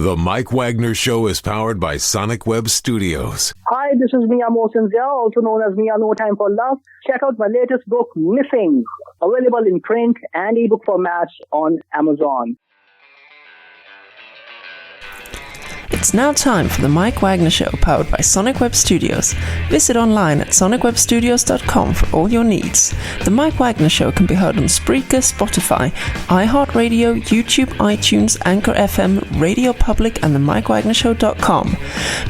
The Mike Wagner Show is powered by Sonic Web Studios. Hi, this is Mia Mosinzia, also known as Mia No Time for Love. Check out my latest book, Missing, available in print and ebook formats on Amazon. It's now time for the Mike Wagner Show, powered by Sonic Web Studios. Visit online at sonicwebstudios.com for all your needs. The Mike Wagner Show can be heard on Spreaker, Spotify, iHeartradio, YouTube, iTunes, Anchor FM, Radio Public, and the MikeWagnerShow.com.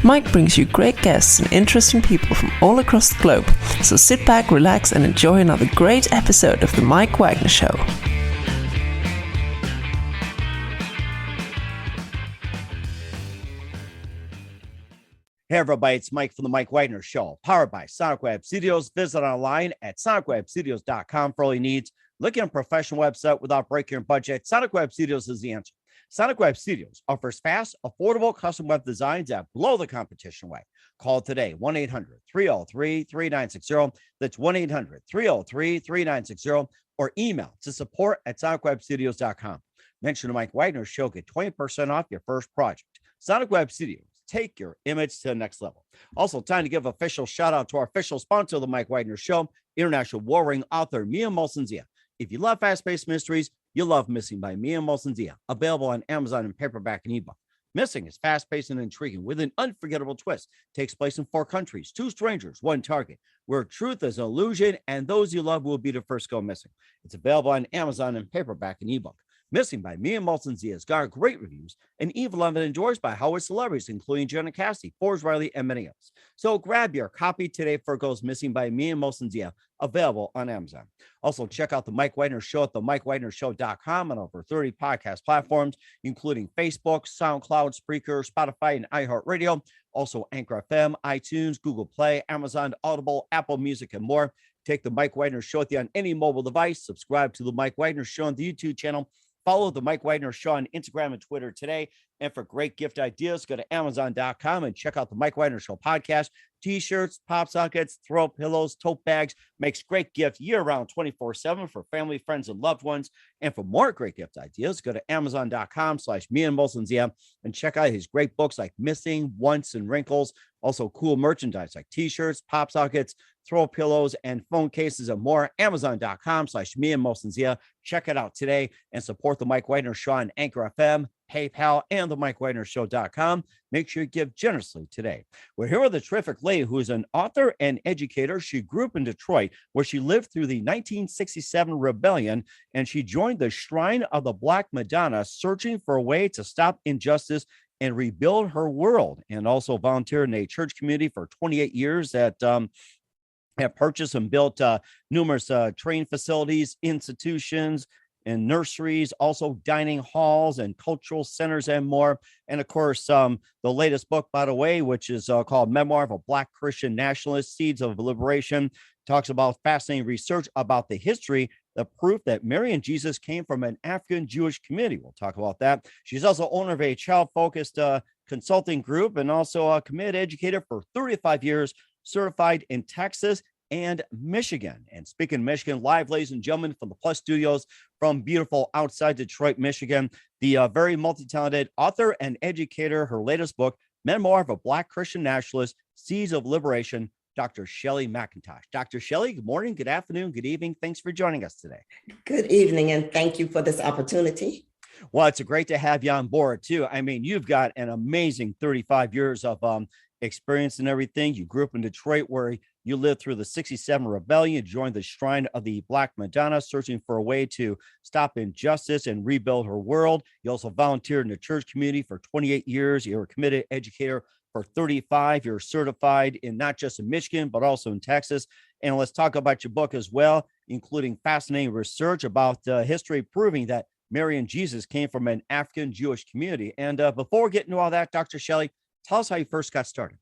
Mike brings you great guests and interesting people from all across the globe. So sit back, relax, and enjoy another great episode of the Mike Wagner Show. Hey everybody, it's Mike from the Mike Wagner Show, powered by Sonic Web Studios. Visit online at sonicwebstudios.com for all your needs. Looking at a professional website without breaking your budget, Sonic Web Studios is the answer. Sonic Web Studios offers fast, affordable custom web designs that blow the competition away. Call today, 1-800-303-3960. That's 1-800-303-3960, or email to support@sonicwebstudios.com. Mention the Mike Wagner Show, get 20% off your first project. Sonic Web Studios. Take your image to the next level. Also, time to give official shout out to our official sponsor of the Mike Wagner Show, international warring author Mia Mosinzia. If you love fast-paced mysteries, you'll love Missing by Mia Mosinzia, available on Amazon in paperback and ebook. Missing is fast-paced and intriguing with an unforgettable twist. Takes place in 4 countries, 2 strangers, 1 target, where truth is an illusion and those you love will be the first go missing. It's available on Amazon in paperback and ebook. Missing by Mia Mosinzia has got great reviews and even loved and endorsed by Hollywood celebrities, including Jenna Cassidy, Forbes Riley, and many others. So grab your copy today for Goes Missing by Mia Mosinzia, available on Amazon. Also, check out the Mike Wagner Show at themikewagnershow.com on over 30 podcast platforms, including Facebook, SoundCloud, Spreaker, Spotify, and iHeartRadio. Also, Anchor FM, iTunes, Google Play, Amazon, Audible, Apple Music, and more. Take the Mike Wagner Show with you on any mobile device. Subscribe to the Mike Wagner Show on the YouTube channel. Follow the Mike Wagner Show on Instagram and Twitter today. And for great gift ideas, go to Amazon.com and check out the Mike Wagner Show podcast. T-shirts, pop sockets, throw pillows, tote bags. Makes great gifts year-round, 24/7 for family, friends, and loved ones. And for more great gift ideas, go to Amazon.com/Mia Mosinzia and check out his great books like Missing, Once, and Wrinkles. Also cool merchandise like T-shirts, pop sockets, throw pillows, and phone cases and more. Amazon.com/Mia Mosinzia. Check it out today and support the Mike Wagner Show on Anchor FM, PayPal, and the MikeWagnerShow.com. Make sure you give generously today. We're here with a terrific lady who is an author and educator. She grew up in Detroit, where she lived through the 1967 rebellion, and she joined the Shrine of the Black Madonna, searching for a way to stop injustice and rebuild her world, and also volunteered in a church community for 28 years that have purchased and built numerous training facilities, institutions, and nurseries, also dining halls and cultural centers and more. And of course, the latest book, by the way, which is called Memoir of a Black Christian Nationalist, Seeds of Liberation, talks about fascinating research about the history, the proof that Mary and Jesus came from an African Jewish community. We'll talk about that. She's also owner of a child-focused consulting group and also a committed educator for 35 years, certified in Texas and Michigan. And speaking of Michigan, live, ladies and gentlemen, from the Plus Studios from beautiful outside Detroit, Michigan, the very multi-talented author and educator, her latest book, Memoir of a Black Christian Nationalist, Seeds of Liberation, Dr. Shelley McIntosh. Dr. Shelley, good morning, good afternoon, good evening. Thanks for joining us today. Good evening, and thank you for this opportunity. Well, it's great to have you on board, too. I mean, you've got an amazing 35 years of experience and everything. You grew up in Detroit, where you lived through the 67 rebellion, joined the Shrine of the Black Madonna, searching for a way to stop injustice and rebuild her world. You also volunteered in the church community for 28 years. You're a committed educator for 35. You're certified in not just in Michigan, but also in Texas. And let's talk about your book as well, including fascinating research about history proving that Mary and Jesus came from an African Jewish community. And before we get into all that, Dr. Shelley, tell us how you first got started.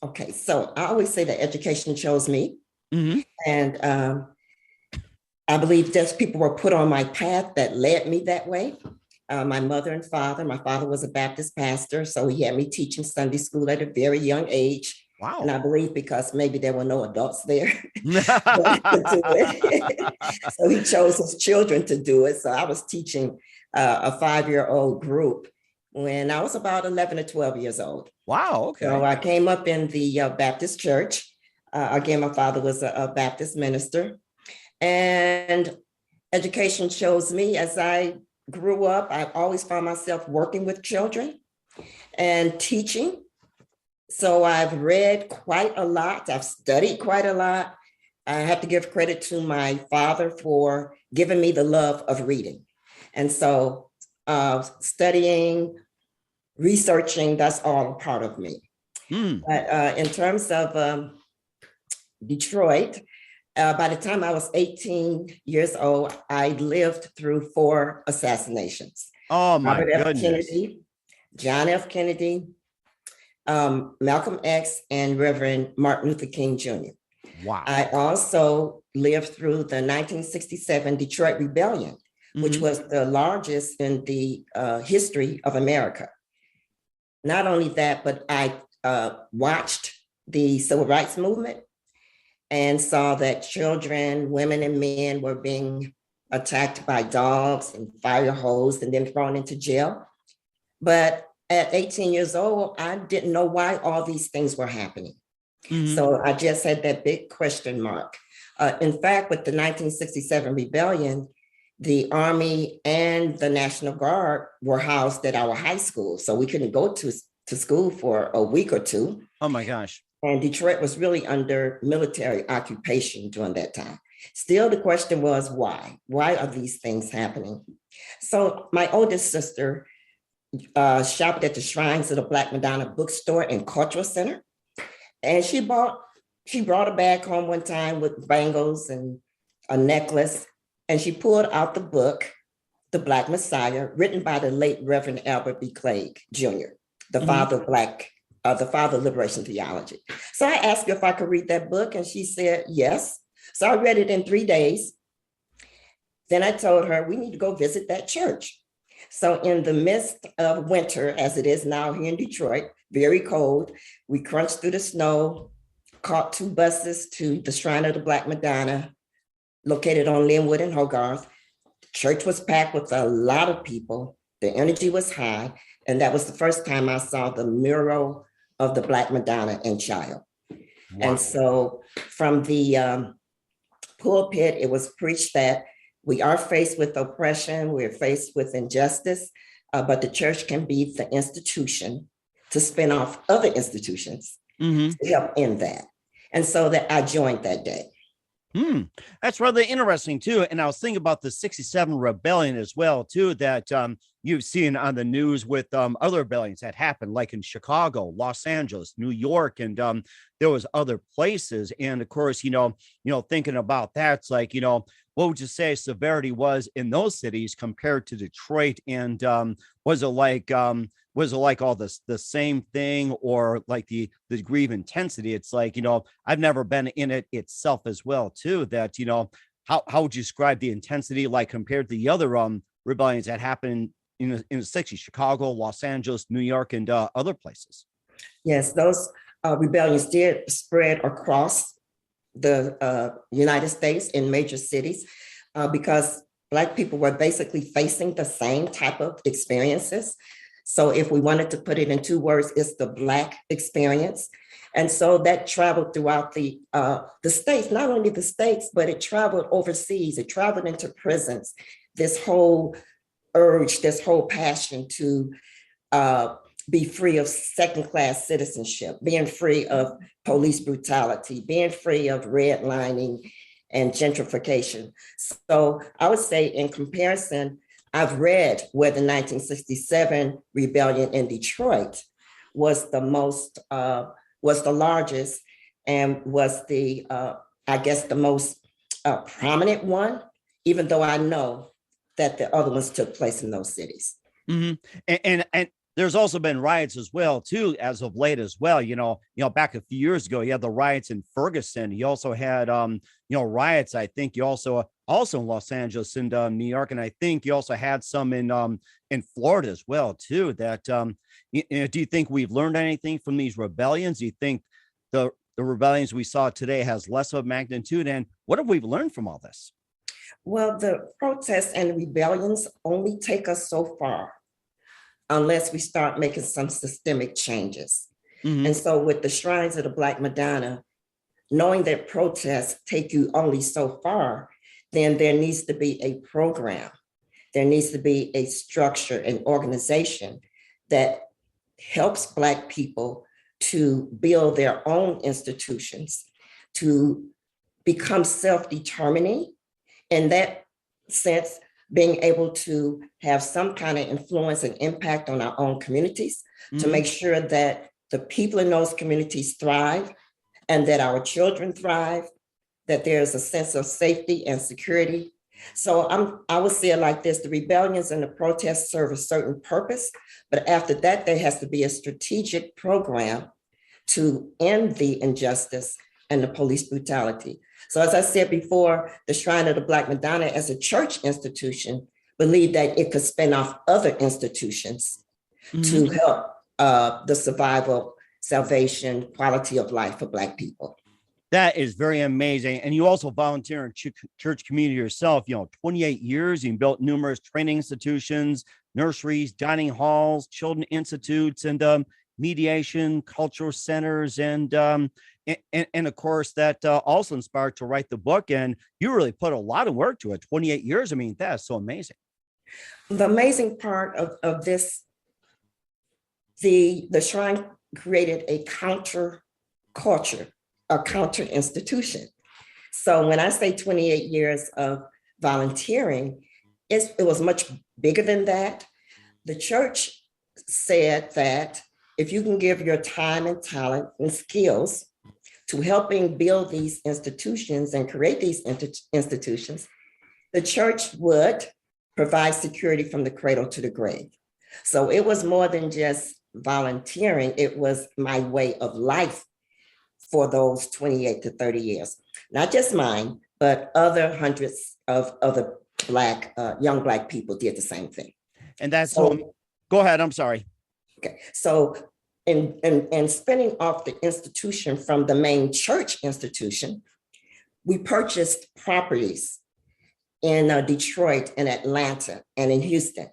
Okay, so I always say that education chose me. Mm-hmm. And I believe just people were put on my path that led me that way. My mother and father, my father was a Baptist pastor, so he had me teaching Sunday school at a very young age. Wow. And I believe because maybe there were no adults there to do it. So he chose his children to do it. So I was teaching a 5-year-old group. when I was about 11 or 12 years old. Wow. Okay. So I came up in the Baptist church. Again, my father was a Baptist minister. And education chose me. As I grew up, I always found myself working with children and teaching. So I've read quite a lot. I've studied quite a lot. I have to give credit to my father for giving me the love of reading. And so studying, researching, that's all a part of me. But in terms of Detroit, by the time I was 18 years old, I lived through 4 assassinations. Oh my Robert F. goodness. Kennedy, John F. Kennedy, Malcolm X, and Reverend Martin Luther King Jr. Wow. I also lived through the 1967 Detroit Rebellion, which was the largest in the history of America. Not only that, but I watched the civil rights movement and saw that children, women, and men were being attacked by dogs and fire hosed and then thrown into jail. But at 18 years old, I didn't know why all these things were happening. So I just had that big question mark. In fact, with the 1967 rebellion, the Army and the National Guard were housed at our high school. So we couldn't go to school for a week or two. Oh my gosh. And Detroit was really under military occupation during that time. Still, the question was why? Why are these things happening? So my oldest sister shopped at the Shrines of the Black Madonna bookstore and cultural center. And she brought a bag home one time with bangles and a necklace. And she pulled out the book, The Black Messiah, written by the late Reverend Albert B. Clegg Jr., the father of the father of liberation theology. So I asked her if I could read that book, and she said yes. So I read it in 3 days. Then I told her we need to go visit that church. So in the midst of winter, as it is now here in Detroit, very cold, we crunched through the snow, caught 2 buses to the Shrine of the Black Madonna, located on Linwood and Hogarth. The church was packed with a lot of people. The energy was high. And that was the first time I saw the mural of the Black Madonna and Child. Wow. And so from the pulpit, it was preached that we are faced with oppression, we're faced with injustice, but the church can be the institution to spin off other institutions to help end that. And so that I joined that day. That's rather interesting too. And I was thinking about the 67 rebellion as well too, that you've seen on the news with other rebellions that happened, like in Chicago, Los Angeles, New York, and there was other places. And of course, thinking about that, it's like, what would you say severity was in those cities compared to Detroit? And was it like all the same thing, or like the degree of intensity? It's like, I've never been in it itself as well too, that, how would you describe the intensity, like compared to the other rebellions that happened in the 60s, Chicago, Los Angeles, New York, and other places? Yes, those rebellions did spread across the United States in major cities because Black people were basically facing the same type of experiences. So if we wanted to put it in 2 words, it's the Black experience. And so that traveled throughout the states, not only the states, but it traveled overseas. It traveled into prisons. This whole urge, this whole passion to be free of second-class citizenship, being free of police brutality, being free of redlining and gentrification. So I would say in comparison, I've read where the 1967 rebellion in Detroit was the largest and was the, the most prominent one, even though I know that the other ones took place in those cities. And there's also been riots as well, too, as of late as well. Back a few years ago, you had the riots in Ferguson. You also had, riots, I think you also in Los Angeles and New York. And I think you also had some in Florida as well, too, that, do you think we've learned anything from these rebellions? Do you think the rebellions we saw today has less of a magnitude? And what have we learned from all this? Well, the protests and rebellions only take us so far. unless we start making some systemic changes. Mhm. And so with the Shrines of the Black Madonna, knowing that protests take you only so far, then there needs to be a program. There needs to be a structure, an organization that helps Black people to build their own institutions, to become self-determining. In that sense, being able to have some kind of influence and impact on our own communities, to Mhm. make sure that the people in those communities thrive and that our children thrive, that there's a sense of safety and security. So I would say it like this: the rebellions and the protests serve a certain purpose, but after that, there has to be a strategic program to end the injustice and the police brutality. So as I said before, the Shrine of the Black Madonna as a church institution believed that it could spin off other institutions to help the survival, salvation, quality of life for Black people. That is very amazing. And you also volunteer in church community yourself, 28 years. You built numerous training institutions, nurseries, dining halls, children institutes, and mediation, cultural centers. And of course, that also inspired to write the book. And you really put a lot of work to it. 28 years. I mean, that's so amazing. The amazing part of this, the Shrine created a counter culture, a counter institution. So when I say 28 years of volunteering, it was much bigger than that. The church said that if you can give your time and talent and skills to helping build these institutions and create these institutions, the church would provide security from the cradle to the grave. So it was more than just volunteering, it was my way of life for those 28 to 30 years. Not just mine, but other hundreds of other young Black people did the same thing. And that's so, go ahead, I'm sorry. Okay, so in spinning off the institution from the main church institution, we purchased properties in Detroit and Atlanta and in Houston,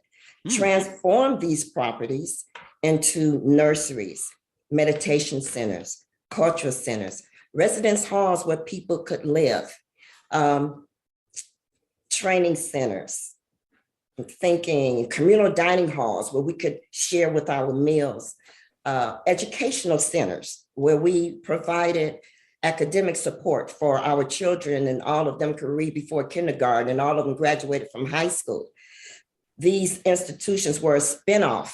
transformed these properties into nurseries, meditation centers, cultural centers, residence halls where people could live, training centers, thinking, communal dining halls where we could share with our meals, educational centers where we provided academic support for our children, and all of them could read before kindergarten, and all of them graduated from high school. These institutions were a spinoff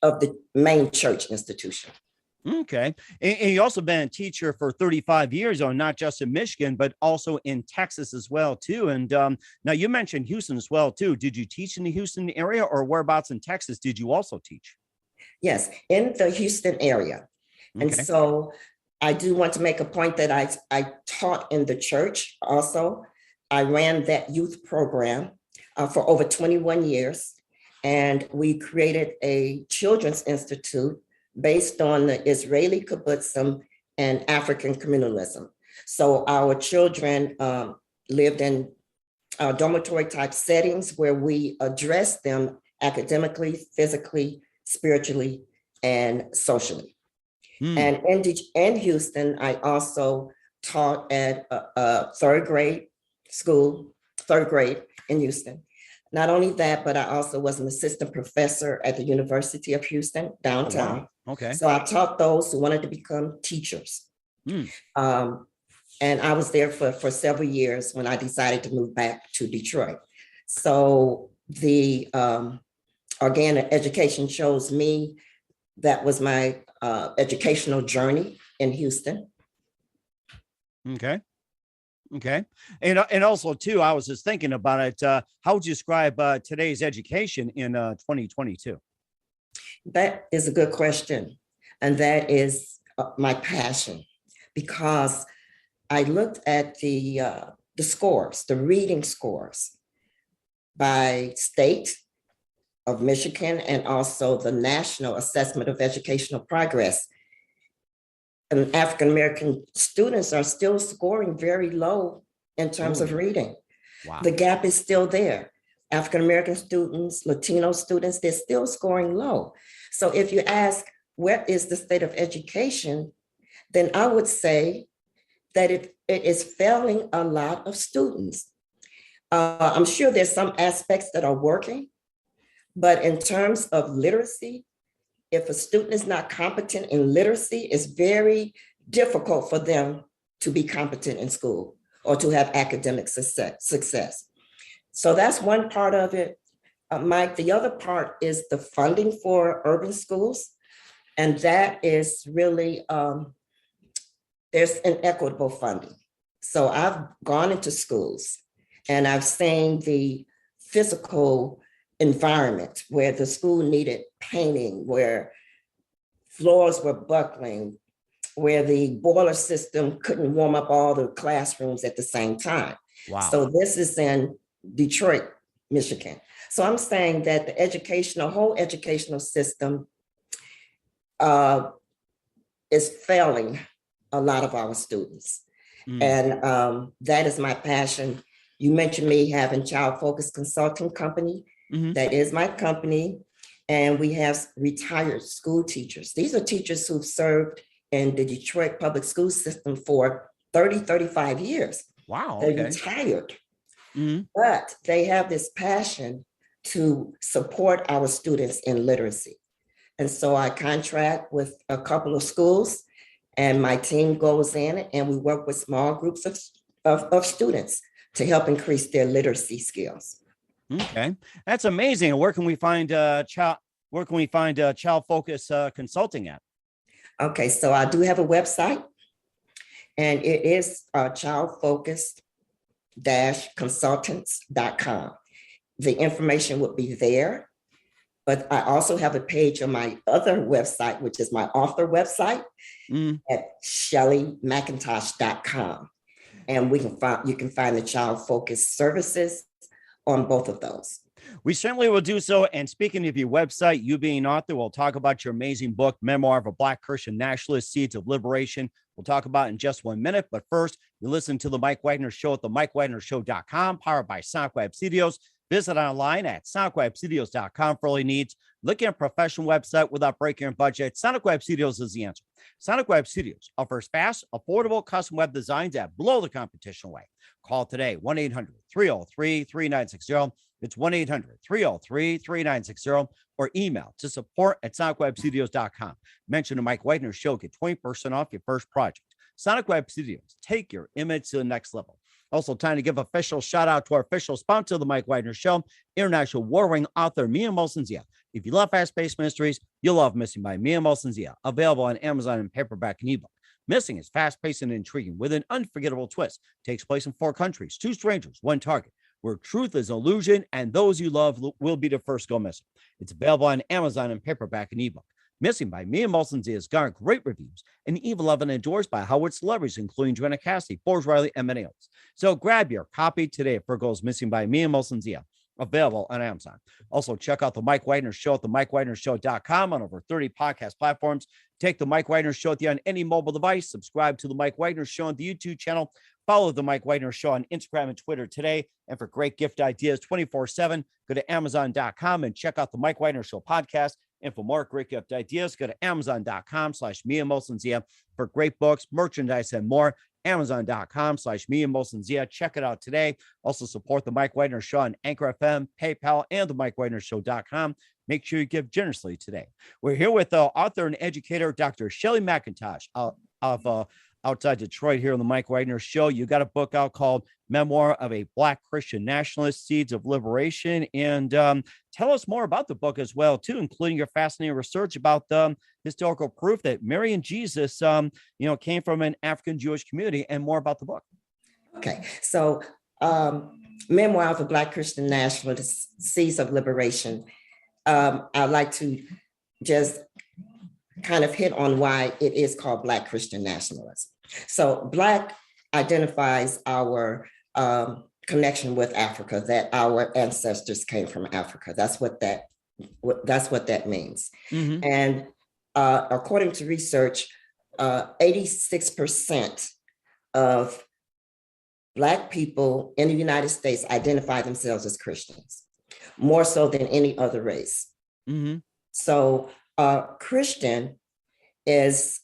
of the main church institution. Okay. And you also been a teacher for 35 years, not just in Michigan, but also in Texas as well, too. And now you mentioned Houston as well, too. Did you teach in the Houston area, or whereabouts in Texas did you also teach? Yes, in the Houston area. And so I do want to make a point that I taught in the church also. I ran that youth program for over 21 years. And we created a children's institute based on the Israeli kibbutzim and African communalism. So our children lived in dormitory type settings where we addressed them academically, physically, spiritually, and socially. And in Houston, I also taught at a third grade in Houston. Not only that, but I also was an assistant professor at the University of Houston downtown. Oh, wow. Okay. So I taught those who wanted to become teachers. And I was there for several years when I decided to move back to Detroit. So the organic education chose me. That was my educational journey in Houston. Okay. And also, too, I was just thinking about it. How would you describe today's education in 2022? That is a good question. And that is my passion, because I looked at the scores, the reading scores by state of Michigan, and also the National Assessment of Educational Progress. And African-American students are still scoring very low in terms of reading. Wow. The gap is still there. African-American students, Latino students, they're still scoring low. So if you ask, what is the state of education? Then I would say that it is failing a lot of students. I'm sure there's some aspects that are working, but in terms of literacy, if a student is not competent in literacy, it's very difficult for them to be competent in school or to have academic success. So that's one part of it. Mike, the other part is the funding for urban schools. And that is really, there's inequitable funding. So I've gone into schools and I've seen the physical environment where the school needed painting, where floors were buckling, where the boiler system couldn't warm up all the classrooms at the same time. Wow. So this is in Detroit, Michigan. So I'm saying that the whole educational system is failing a lot of our students. And that is my passion. You mentioned me having child-focused consulting company. That is my company. And we have retired school teachers. These are teachers who've served in the Detroit public school system for 30, 35 years. Wow. They're retired. But they have this passion to support our students in literacy. And so I contract with a couple of schools and my team goes in and we work with small groups of students to help increase their literacy skills. Okay, that's amazing. And where can we find child focus consulting at? Okay, so I do have a website, and it is childfocus-consultants.com. The information would be there, but I also have a page on my other website, which is my author website at shelleymcintosh.com, and you can find the child focus services on both of those. We certainly will do so. And speaking of your website, you being an author, we'll talk about your amazing book, Memoir of a Black Christian Nationalist, Seeds of Liberation. We'll talk about it in just 1 minute. But first, you listen to The Mike Wagner Show at themikewagnershow.com, powered by Sonic Web Studios. Visit online at sonicwebstudios.com for all your needs. Looking at a professional website without breaking your budget, Sonic Web Studios is the answer. Sonic Web Studios offers fast, affordable custom web designs that blow the competition away. Call today, 1-800-303-3960. It's 1-800-303-3960, or email to support@sonicwebstudios.com. Mention the Mike Wagner Show, get 20% off your first project. Sonic Web Studios, take your image to the next level. Also, time to give official shout out to our official sponsor of the Mike Wagner Show, international warring author Mia Molson-Zia. If you love fast-paced mysteries, you'll love Missing by Mia Molson-Zia, available on Amazon in paperback and ebook. Missing is fast-paced and intriguing with an unforgettable twist. Takes place in 4 countries, 2 strangers, 1 target, where truth is illusion and those you love will be the first to go missing. It's available on Amazon in paperback and ebook. Missing by Mia Molson-Zia has garnered great reviews and even loved and endorsed by Howard celebrities, including Joanna Cassidy, Forbes Riley, and many others. So grab your copy today for Girls Missing by Mia Molson-Zia, available on Amazon. Also, check out The Mike Wagner Show at themikewagnershow.com on over 30 podcast platforms. Take The Mike Wagner Show with you on any mobile device. Subscribe to The Mike Wagner Show on the YouTube channel. Follow The Mike Wagner Show on Instagram and Twitter today. And for great gift ideas 24/7, go to Amazon.com and check out The Mike Wagner Show podcast. And for more great gift ideas, go to Amazon.com/Mia Molson-Zia for great books, merchandise, and more. Amazon.com/Mia Molson-Zia. Check it out today. Also support The Mike Wagner Show on Anchor FM, PayPal, and themikewagnershow.com. Make sure you give generously today. We're here with author and educator, Dr. Shelley McIntosh of outside Detroit here on The Mike Wagner Show. You got a book out called Memoir of a Black Christian Nationalist, Seeds of Liberation. And tell us more about the book as well, too, including your fascinating research about historical proof that Mary and Jesus, came from an African Jewish community, and more about the book. Okay, so Memoir of a Black Christian Nationalist, Seeds of Liberation. I'd like to just kind of hit on why it is called Black Christian Nationalism. So Black identifies our connection with Africa, that our ancestors came from Africa. That's what that means. Mm-hmm. And according to research, 86% of Black people in the United States identify themselves as Christians. more so than any other race. Mm-hmm. So Christian is,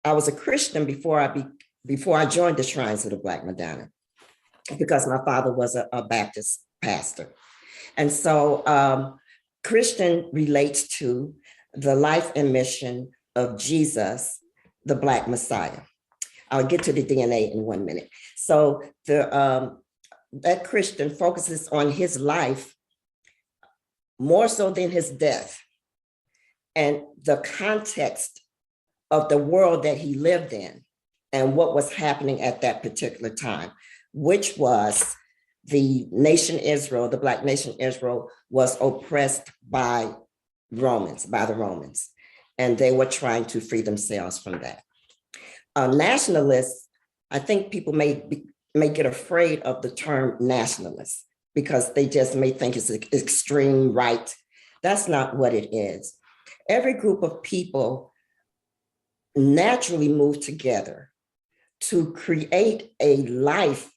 I was a Christian before I joined the Shrines of the Black Madonna, because my father was a Baptist pastor. And so Christian relates to the life and mission of Jesus, the Black Messiah. I'll get to the DNA in 1 minute. So that Christian focuses on his life more so than his death, and the context of the world that he lived in and what was happening at that particular time, which was the nation Israel, the Black nation Israel, was oppressed by the Romans, and they were trying to free themselves from that. Nationalists, I think people may get afraid of the term nationalist because they just may think it's extreme right. That's not what it is. Every group of people naturally move together to create a life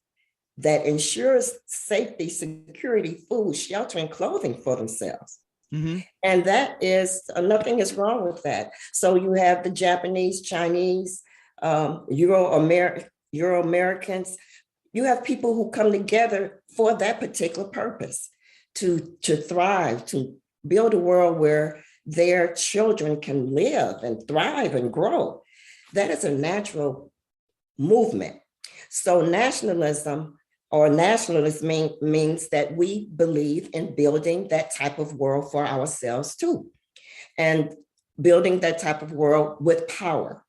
that ensures safety, security, food, shelter, and clothing for themselves. Mm-hmm. And that is, nothing is wrong with that. So you have the Japanese, Chinese, Euro-Americans. You have people who come together for that particular purpose, to thrive, to build a world where their children can live and thrive and grow. That is a natural movement. So nationalism or nationalist means that we believe in building that type of world for ourselves too, and building that type of world with power,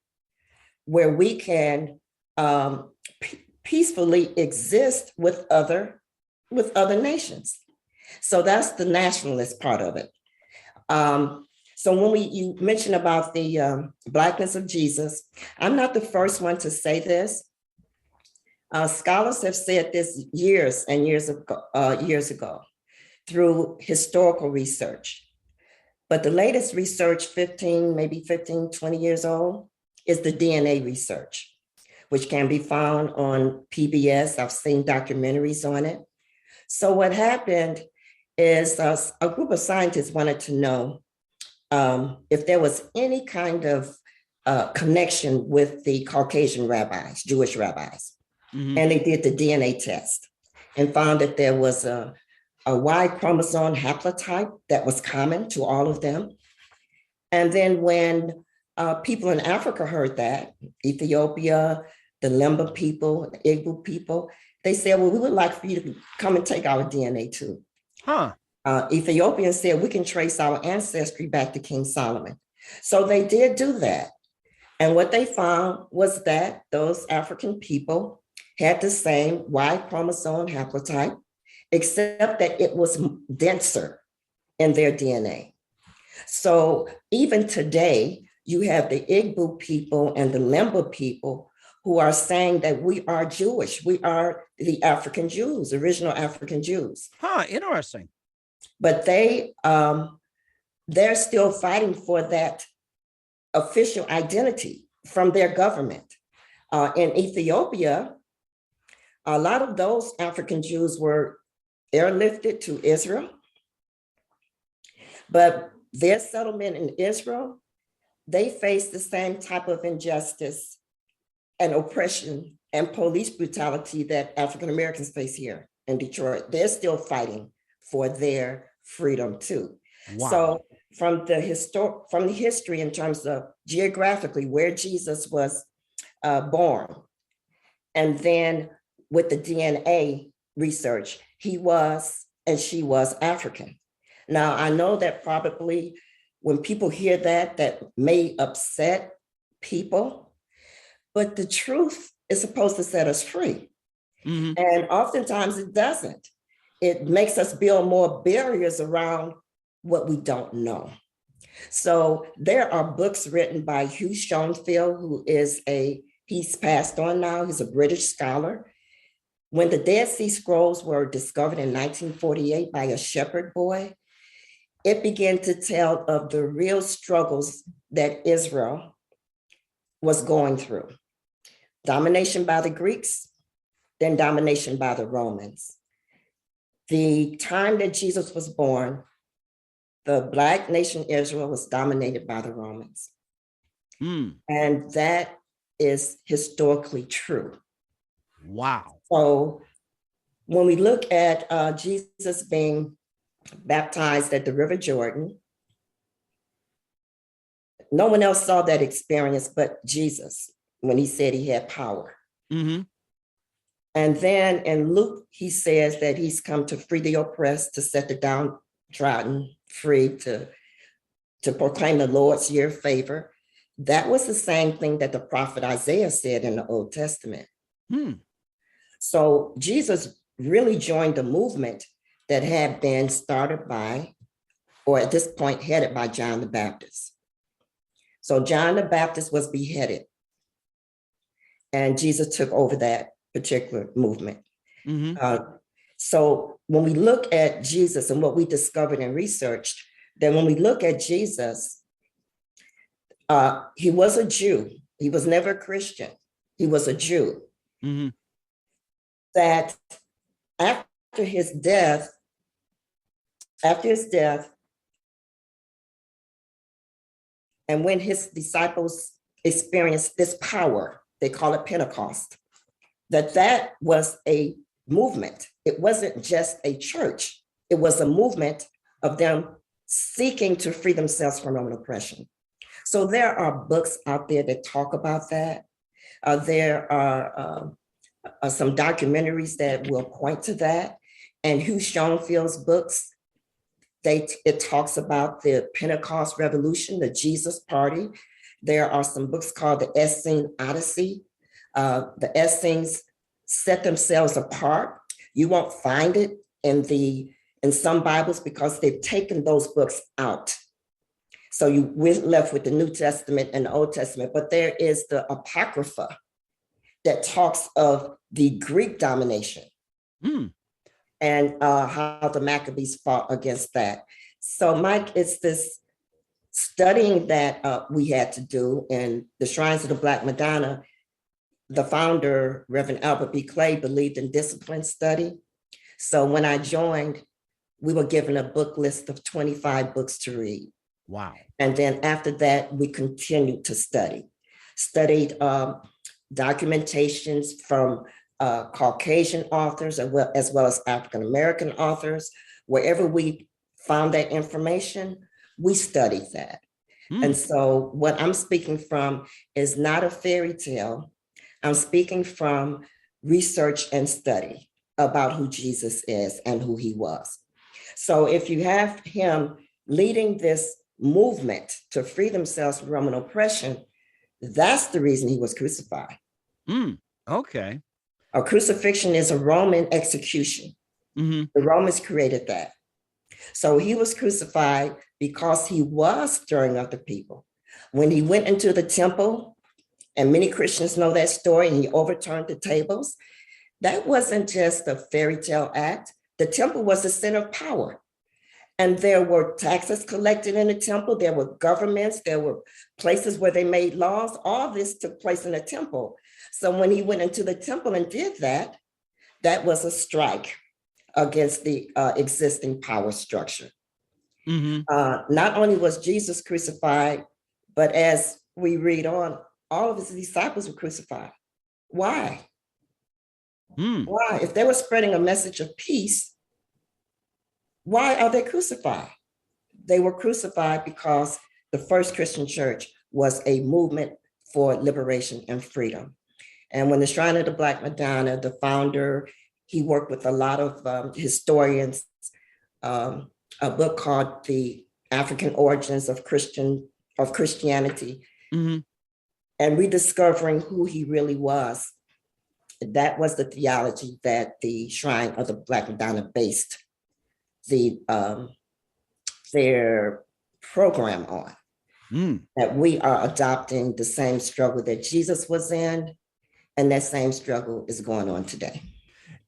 where we can peacefully exist with other nations. So that's the nationalist part of it. So when you mentioned about the Blackness of Jesus, I'm not the first one to say this. Scholars have said this years and years ago through historical research. But the latest research, 20 years old, is the DNA research, which can be found on PBS. I've seen documentaries on it. So what happened is a group of scientists wanted to know if there was any kind of connection with the Caucasian rabbis, Jewish rabbis. Mm-hmm. And they did the DNA test and found that there was a Y chromosome haplotype that was common to all of them. And then when people in Africa heard that, Ethiopia, the Lemba people, the Igbo people, they said, well, we would like for you to come and take our DNA too. Huh. Ethiopians said, we can trace our ancestry back to King Solomon. So they did do that. And what they found was that those African people had the same Y chromosome haplotype, except that it was denser in their DNA. So even today, you have the Igbo people and the Lemba people who are saying that we are Jewish. We are the African Jews, original African Jews. Huh, interesting. But they're still fighting for that official identity from their government. In Ethiopia, a lot of those African Jews were airlifted to Israel, but their settlement in Israel, they faced the same type of injustice and oppression and police brutality that African Americans face here in Detroit. They're still fighting for their freedom too. Wow. So from the history in terms of geographically where Jesus was born, and then with the DNA research, he was and she was African. Now, I know that probably when people hear that may upset people, but the truth is supposed to set us free. Mm-hmm. And oftentimes it doesn't. It makes us build more barriers around what we don't know. So there are books written by Hugh Schonfield, who is he's passed on now, he's a British scholar. When the Dead Sea Scrolls were discovered in 1948 by a shepherd boy, it began to tell of the real struggles that Israel was going through. Domination by the Greeks, then domination by the Romans. the time that Jesus was born, the Black nation Israel was dominated by the Romans. And that is historically true. Wow. So when we look at Jesus being baptized at the River Jordan, no one else saw that experience but Jesus when he said he had power. And then in Luke, he says that he's come to free the oppressed, to set the downtrodden free, to proclaim the Lord's year of favor. That was the same thing that the prophet Isaiah said in the Old Testament. So Jesus really joined a movement that had been started by, or at this point headed by, John the Baptist. So John the Baptist was beheaded, and Jesus took over that particular movement. So when we look at Jesus and what we discovered and researched, then when we look at Jesus, he was a Jew. He was never a Christian. He was a Jew. That after his death, and when his disciples experienced this power, they call it Pentecost, that was a movement. It wasn't just a church. It was a movement of them seeking to free themselves from Roman oppression. So there are books out there that talk about that. There are some documentaries that will point to that. And Hugh Schonfield's books, it talks about the Pentecost Revolution, the Jesus Party. There are some books called the Essene Odyssey. The Essenes set themselves apart. You won't find it in some Bibles because they've taken those books out. So we're left with the New Testament and the Old Testament, but there is the Apocrypha that talks of the Greek domination and how the Maccabees fought against that. So Mike, it's this studying that we had to do in the Shrines of the Black Madonna. The founder, Reverend Albert B. Clay, believed in discipline study. So when I joined, we were given a book list of 25 books to read. Wow. And then after that, we continued to studied documentations from Caucasian authors as well as African-American authors. Wherever we found that information, we studied that. And so what I'm speaking from is not a fairy tale. I'm speaking from research and study about who Jesus is and who he was. So if you have him leading this movement to free themselves from Roman oppression, that's the reason he was crucified. Okay. A crucifixion is a Roman execution. The Romans created that. So he was crucified because he was stirring up the people. When he went into the temple, and many Christians know that story, and he overturned the tables, that wasn't just a fairy tale act. The temple was the center of power. And there were taxes collected in the temple. There were governments. There were places where they made laws. All this took place in the temple. So when he went into the temple and did that, that was a strike against the existing power structure. Not only was Jesus crucified, but as we read on, all of his disciples were crucified. Why? Why? If they were spreading a message of peace, why are they crucified? They were crucified because the first Christian church was a movement for liberation and freedom. And when the Shrine of the Black Madonna, the founder, he worked with a lot of historians, a book called The African Origins of Christianity, and rediscovering who he really was. That was the theology that the Shrine of the Black Madonna based their program on. That we are adopting the same struggle that Jesus was in, and that same struggle is going on today.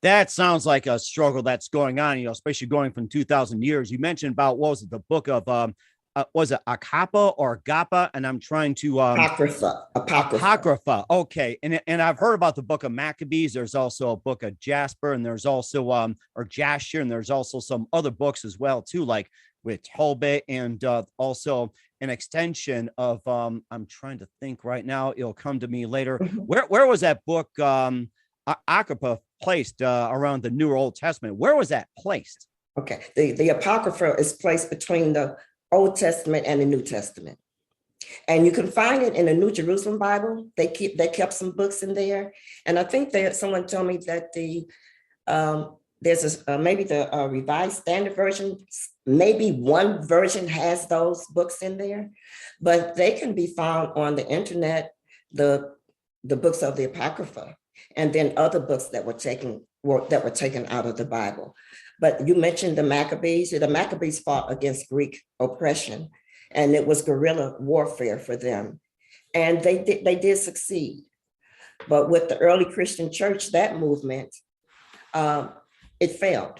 That sounds like a struggle that's going on, especially going from 2,000 years. You mentioned about, what was it, the book of was it Akapa or Gapa? And I'm trying to Apocrypha. Okay, and I've heard about the book of Maccabees. There's also a book of Jasper, and there's also or Jasher, and there's also some other books as well too, like with Tobit, and also an extension of I'm trying to think right now. It'll come to me later. Where was that book Apocrypha placed around the New or Old Testament? Where was that placed? Okay, the Apocrypha is placed between the Old Testament and the New Testament. And you can find it in the New Jerusalem Bible. They kept some books in there. And I think someone told me that there's maybe the Revised Standard Version, maybe one version has those books in there, but they can be found on the internet, the books of the Apocrypha, and then other books that were taken out of the Bible. But you mentioned the Maccabees. The Maccabees fought against Greek oppression, and it was guerrilla warfare for them. And they did succeed. But with the early Christian church, that movement, it failed.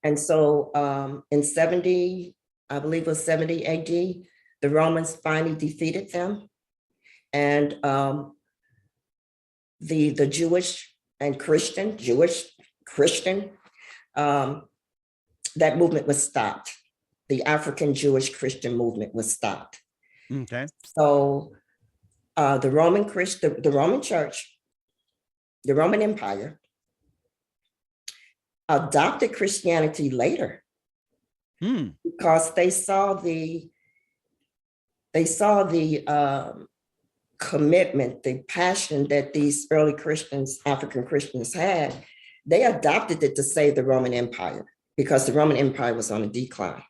And so in 70, I believe it was 70 AD, the Romans finally defeated them. And the Jewish and Christian, that movement was stopped. The African Jewish Christian movement was stopped. Okay. So the Roman Church, the Roman Empire, adopted Christianity later because they saw the commitment, the passion that these early Christians, African Christians had. They adopted it to save the Roman Empire because the Roman Empire was on a decline.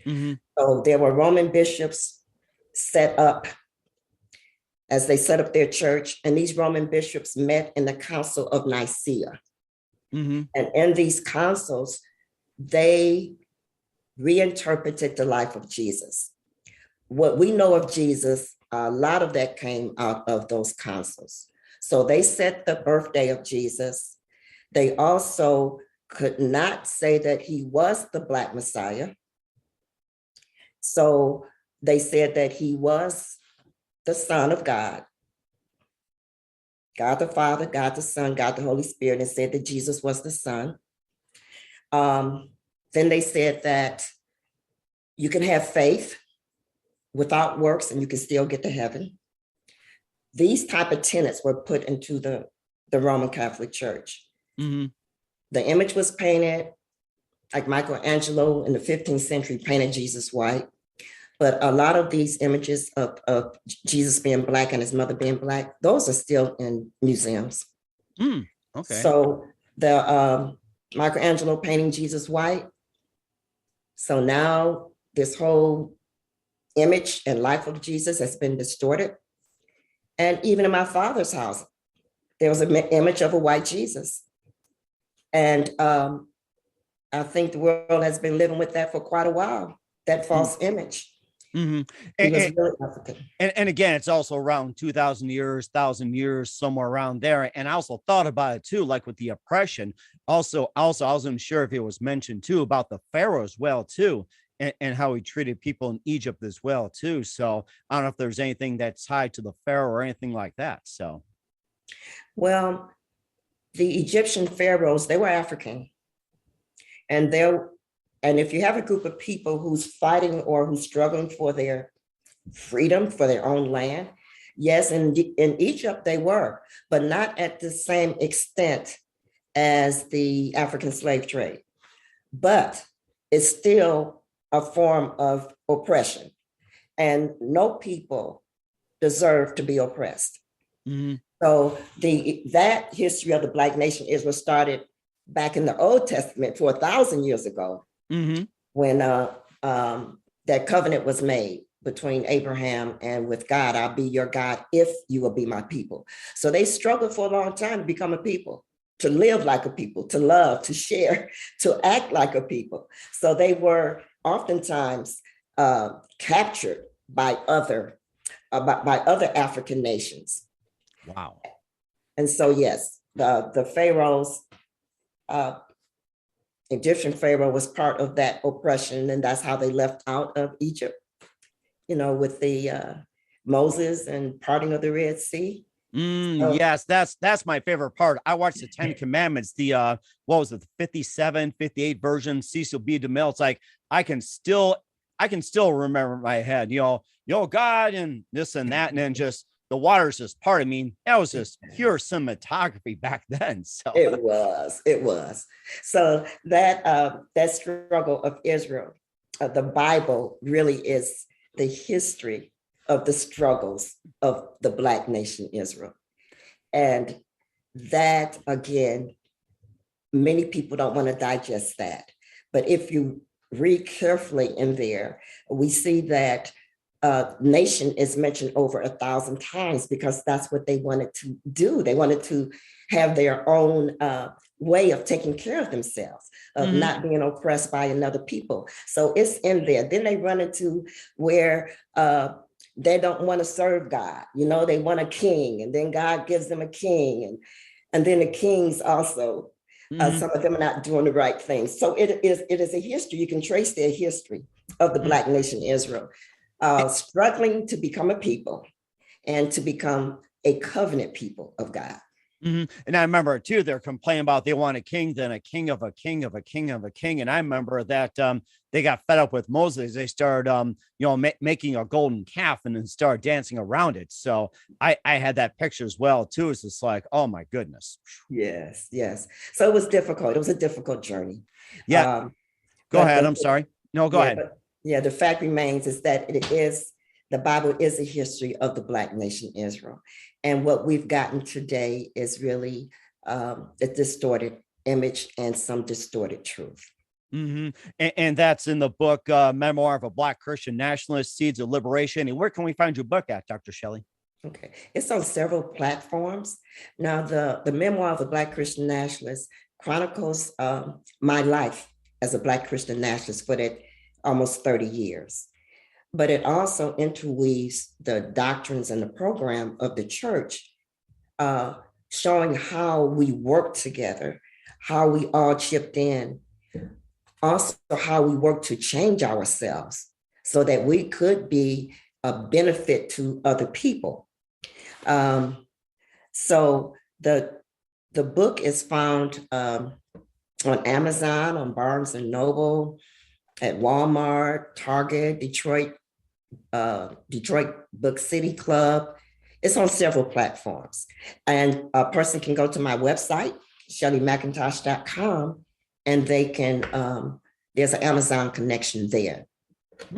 So there were Roman bishops set up as they set up their church, and these Roman bishops met in the Council of Nicaea. And in these councils, they reinterpreted the life of Jesus. What we know of Jesus, a lot of that came out of those councils. So they set the birthday of Jesus. They also could not say that he was the Black Messiah. So they said that he was the Son of God, God the Father, God the Son, God the Holy Spirit, and said that Jesus was the Son. Then they said that you can have faith without works and you can still get to heaven. These type of tenets were put into the Roman Catholic Church. The image was painted, like Michelangelo in the 15th century painted Jesus white. But a lot of these images of Jesus being Black and his mother being Black, those are still in museums. Okay. So the Michelangelo painting Jesus white. So now this whole image and life of Jesus has been distorted. And even in my father's house, there was an image of a white Jesus. And I think the world has been living with that for quite a while, that false image. And again, it's also around 2,000 years, 1,000 years, somewhere around there. And I also thought about it too, like with the oppression. Also, I wasn't sure if it was mentioned too about the Pharaoh as well too, and how he treated people in Egypt as well too. So I don't know if there's anything that's tied to the Pharaoh or anything like that. So, well, the Egyptian pharaohs, they were African, and if you have a group of people who's fighting or who's struggling for their freedom, for their own land, yes, in Egypt they were, but not at the same extent as the African slave trade. But it's still a form of oppression, and no people deserve to be oppressed. So that history of the Black nation was started back in the Old Testament 4,000 years ago. When that covenant was made between Abraham and with God, I'll be your God if you will be my people. So they struggled for a long time to become a people, to live like a people, to love, to share, to act like a people. So they were oftentimes captured by other African nations. Wow. And so, yes, the pharaohs, Egyptian Pharaoh was part of that oppression, and that's how they left out of Egypt. with the Moses and parting of the Red Sea. Yes, that's my favorite part. I watched the 10 Commandments, the what was it, the 57, 58 version, Cecil B. DeMille. It's like I can still remember in my head, God and this and that, and then just the water's just part. I mean, that was just pure cinematography back then. So it was. So that struggle of Israel, the Bible really is the history of the struggles of the Black nation Israel. And that, again, many people don't want to digest that. But if you read carefully in there, we see that nation is mentioned over 1,000 times because that's what they wanted to do. They wanted to have their own way of taking care of themselves, of not being oppressed by another people. So it's in there. Then they run into where they don't want to serve God. They want a king, and then God gives them a king. And then the kings also, some of them are not doing the right things. So it is a history. You can trace their history of the Black nation Israel, struggling to become a people and to become a covenant people of God. And I remember too, they're complaining about they want a king, then a king of a king of a king of a king. And I remember that they got fed up with Moses. They started, making a golden calf and then started dancing around it. So I had that picture as well too. It's just like, oh my goodness. Yes. So it was difficult. It was a difficult journey. Yeah. Go ahead. I'm sorry. No, go ahead. The fact remains is that the Bible is a history of the Black nation Israel. And what we've gotten today is really a distorted image and some distorted truth. And that's in the book, Memoir of a Black Christian Nationalist, Seeds of Liberation. And where can we find your book at, Dr. Shelley? Okay. It's on several platforms. Now, the Memoir of a Black Christian Nationalist chronicles my life as a Black Christian nationalist for that almost 30 years. But it also interweaves the doctrines and the program of the church, showing how we work together, how we all chipped in, also how we work to change ourselves so that we could be a benefit to other people. So the book is found on Amazon, on Barnes and Noble, at Walmart, Target, Detroit Book City Club. It's on several platforms. And a person can go to my website, shelleymcintosh.com, and they can, there's an Amazon connection there.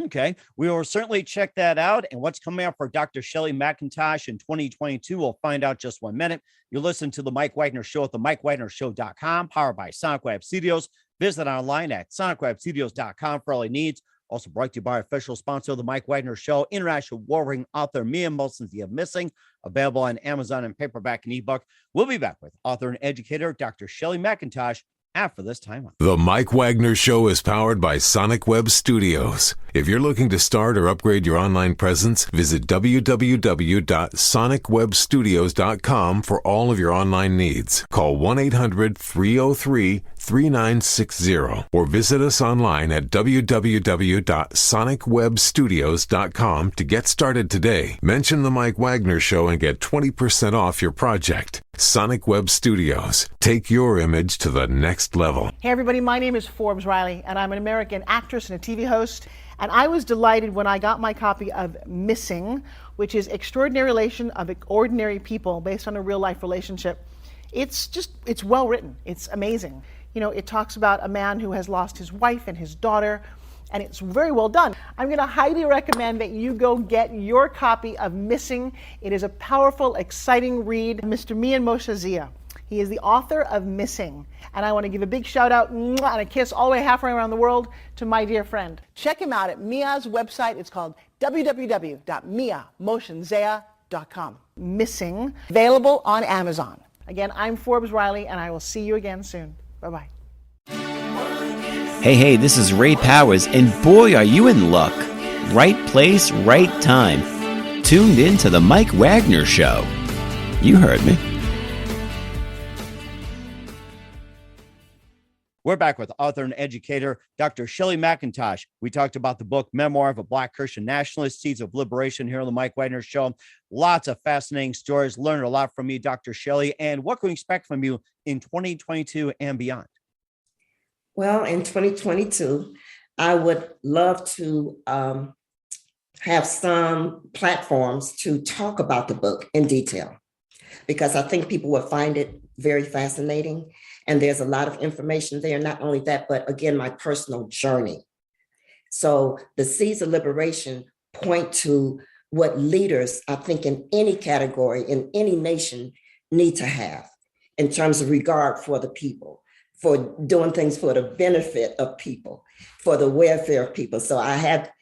Okay. We will certainly check that out. And what's coming up for Dr. Shelley McIntosh in 2022, we'll find out just 1 minute. You listen to the Mike Wagner Show at the MikeWagnerShow.com, powered by Sonic Web Studios. Visit online at sonicwebstudios.com for all your needs. Also brought to you by official sponsor of the Mike Wagner Show, international award-winning author Mia Molson's The Missing, available on Amazon and paperback and ebook. We'll be back with author and educator Dr. Shelley McIntosh after this time. The Mike Wagner Show is powered by Sonic Web Studios. If you're looking to start or upgrade your online presence, visit www.sonicwebstudios.com for all of your online needs. Call 1-800-303-3960 or visit us online at www.sonicwebstudios.com to get started today. Mention the Mike Wagner Show and get 20% off your project. Sonic Web Studios. Take your image to the next level. Hey everybody, my name is Forbes Riley, and I'm an American actress and a TV host. And I was delighted when I got my copy of Missing, which is Extraordinary Relation of Ordinary People based on a real life relationship. It's well written. It's amazing. It talks about a man who has lost his wife and his daughter, and it's very well done. I'm going to highly recommend that you go get your copy of Missing. It is a powerful, exciting read. Mr. Mian Moshe Zia. He is the author of Missing. And I want to give a big shout out and a kiss all the way halfway around the world to my dear friend. Check him out at Mia's website. It's called www.miamoshenzea.com. Missing, available on Amazon. Again, I'm Forbes Riley, and I will see you again soon. Bye-bye. Hey, this is Ray Powers, and boy, are you in luck. Right place, right time. Tuned in to the Mike Wagner Show. You heard me. We're back with author and educator, Dr. Shelley McIntosh. We talked about the book, Memoir of a Black Christian Nationalist, Seeds of Liberation, here on the Mike Wagner Show. Lots of fascinating stories. Learned a lot from you, Dr. Shelley. And what can we expect from you in 2022 and beyond? Well, in 2022, I would love to have some platforms to talk about the book in detail, because I think people will find it very fascinating. And there's a lot of information there. Not only that, but again, my personal journey. So the Seeds of Liberation point to what leaders, I think, in any category, in any nation, need to have in terms of regard for the people, for doing things for the benefit of people, for the welfare of people. So I had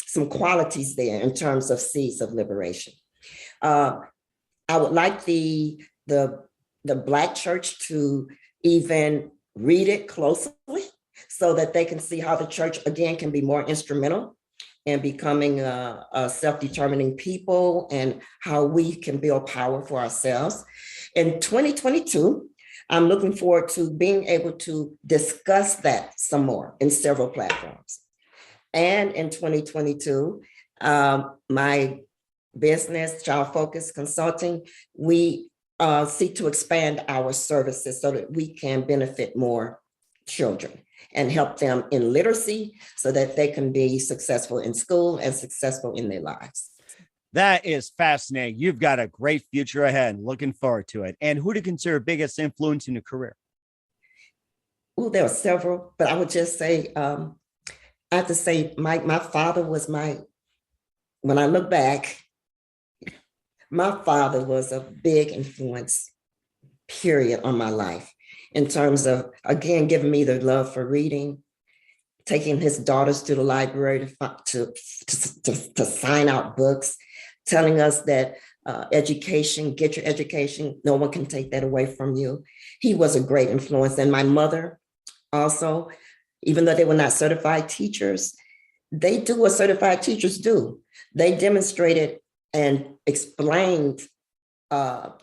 some qualities there in terms of Seeds of Liberation. I would like the Black church to even read it closely so that they can see how the church, again, can be more instrumental in becoming a self-determining people and how we can build power for ourselves. In 2022, I'm looking forward to being able to discuss that some more in several platforms. And in 2022, my business, Child Focused Consulting, we seek to expand our services so that we can benefit more children and help them in literacy so that they can be successful in school and successful in their lives. That is fascinating. You've got a great future ahead. Looking forward to it. And who do you consider biggest influence in your career? Oh, there are several, but I would just say, I have to say my father was when I look back, my father was a big influence, period, on my life in terms of, again, giving me the love for reading, taking his daughters to the library to sign out books, telling us that education, get your education, no one can take that away from you. He was a great influence. And my mother also, even though they were not certified teachers, they do what certified teachers do. They demonstrated and explained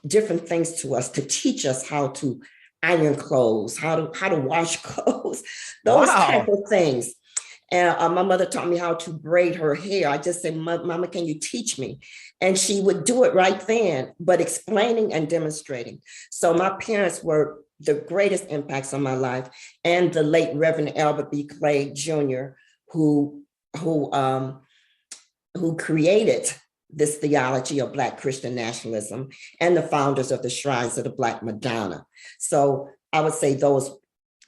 different things to us to teach us how to iron clothes, how to wash clothes, those type of things. And my mother taught me how to braid her hair. I just said, Mama, can you teach me? And she would do it right then, but explaining and demonstrating. So my parents were the greatest impacts on my life, and the late Reverend Albert B. Clay Jr., who created this theology of Black Christian nationalism, and the founders of the Shrines of the Black Madonna. So I would say those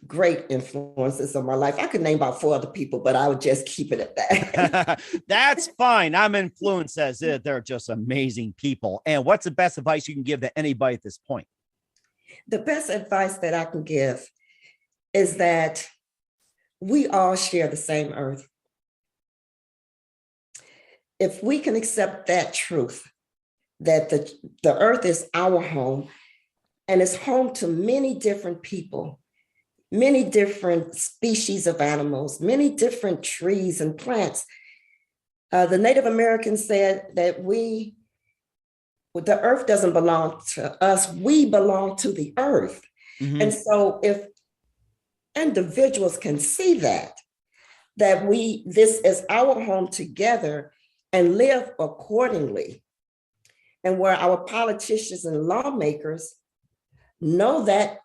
great influences on my life. I could name about 4 other people, but I would just keep it at that. That's fine. I'm influenced as it. They're just amazing people. And what's the best advice you can give to anybody at this point? The best advice that I can give is that we all share the same earth. If we can accept that truth, that the earth is our home and it's home to many different people, many different species of animals, many different trees and plants. The Native Americans said that the earth doesn't belong to us, we belong to the earth. Mm-hmm. And so if individuals can see that this is our home together and live accordingly, and where our politicians and lawmakers know that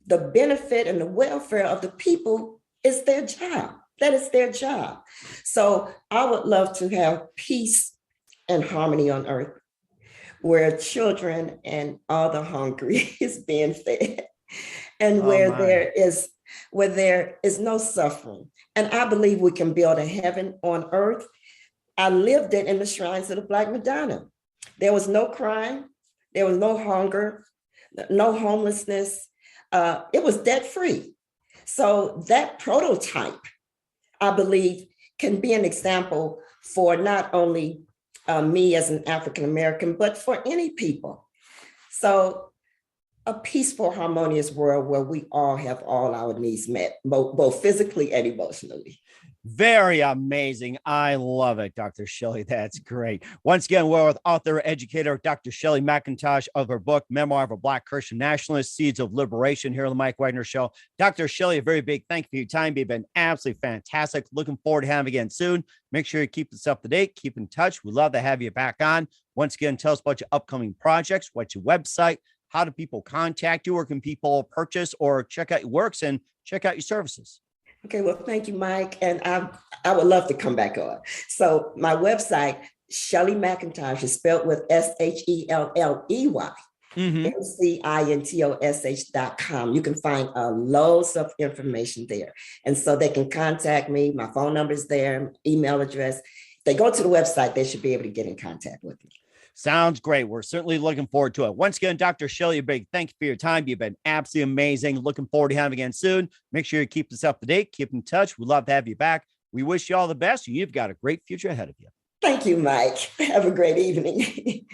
the benefit and the welfare of the people is their job. That is their job. So I would love to have peace and harmony on earth, where children and all the hungry is being fed, and where there is no suffering. And I believe we can build a heaven on earth. I lived it in the Shrines of the Black Madonna. There was no crime, there was no hunger, no homelessness. It was debt-free. So that prototype, I believe, can be an example for not only me as an African-American, but for any people. So a peaceful, harmonious world where we all have all our needs met, both physically and emotionally. Very amazing. I love it, Dr. Shelley. That's great. Once again, we're with author, educator, Dr. Shelley McIntosh of her book, Memoir of a Black Christian Nationalist, Seeds of Liberation, here on the Mike Wagner Show. Dr. Shelley, a very big thank you for your time. You've been absolutely fantastic. Looking forward to having you again soon. Make sure you keep this up to date. Keep in touch. We'd love to have you back on. Once again, tell us about your upcoming projects, what's your website, how do people contact you, or can people purchase or check out your works and check out your services? Okay, well, thank you, Mike. And I would love to come back on. So my website, Shelley McIntosh, is spelled with SHELLEY, MCINTOSH.com. You can find loads of information there. And so they can contact me. My phone number is there, email address. If they go to the website, they should be able to get in contact with me. Sounds great. We're certainly looking forward to it. Once again, Dr. Shelley, a big thank you for your time. You've been absolutely amazing. Looking forward to having you again soon. Make sure you keep this up to date. Keep in touch. We'd love to have you back. We wish you all the best. You've got a great future ahead of you. Thank you, Mike. Have a great evening.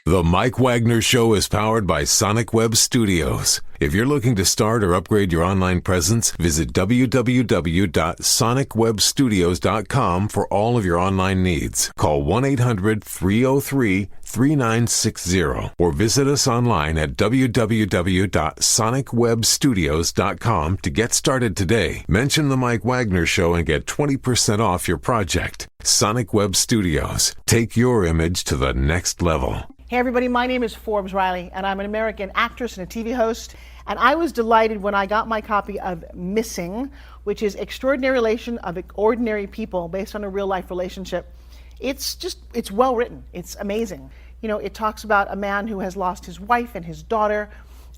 The Mike Wagner Show is powered by Sonic Web Studios. If you're looking to start or upgrade your online presence, visit www.sonicwebstudios.com for all of your online needs. Call 1-800-303-3960 or visit us online at www.sonicwebstudios.com to get started today. Mention the Mike Wagner Show and get 20% off your project. Sonic Web Studios. Take your image to the next level. Hey everybody, my name is Forbes Riley, and I'm an American actress and a TV host. And I was delighted when I got my copy of Missing, which is Extraordinary Relation of Ordinary People based on a real life relationship. It's well written. It's amazing. You know, it talks about a man who has lost his wife and his daughter,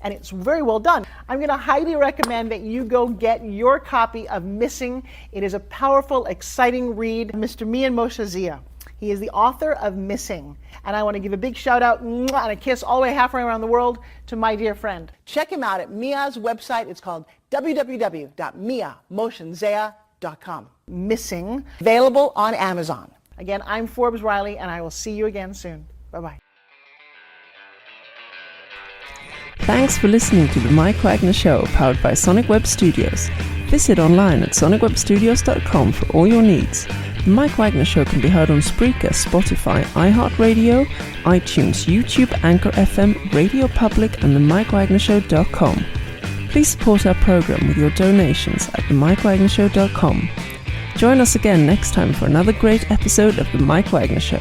and it's very well done. I'm going to highly recommend that you go get your copy of Missing. It is a powerful, exciting read. Mr. Mian Moshe Zia. He is the author of Missing. And I want to give a big shout out and a kiss all the way halfway around the world to my dear friend. Check him out at Mia's website. It's called www.miamoshenzea.com. Missing, available on Amazon. Again, I'm Forbes Riley, and I will see you again soon. Bye-bye. Thanks for listening to the Mike Wagner Show, powered by Sonic Web Studios. Visit online at sonicwebstudios.com for all your needs. The Mike Wagner Show can be heard on Spreaker, Spotify, iHeartradio, iTunes, YouTube, Anchor FM, Radio Public, and themikewagnershow.com. Please support our program with your donations at themikewagnershow.com. Join us again next time for another great episode of The Mike Wagner Show.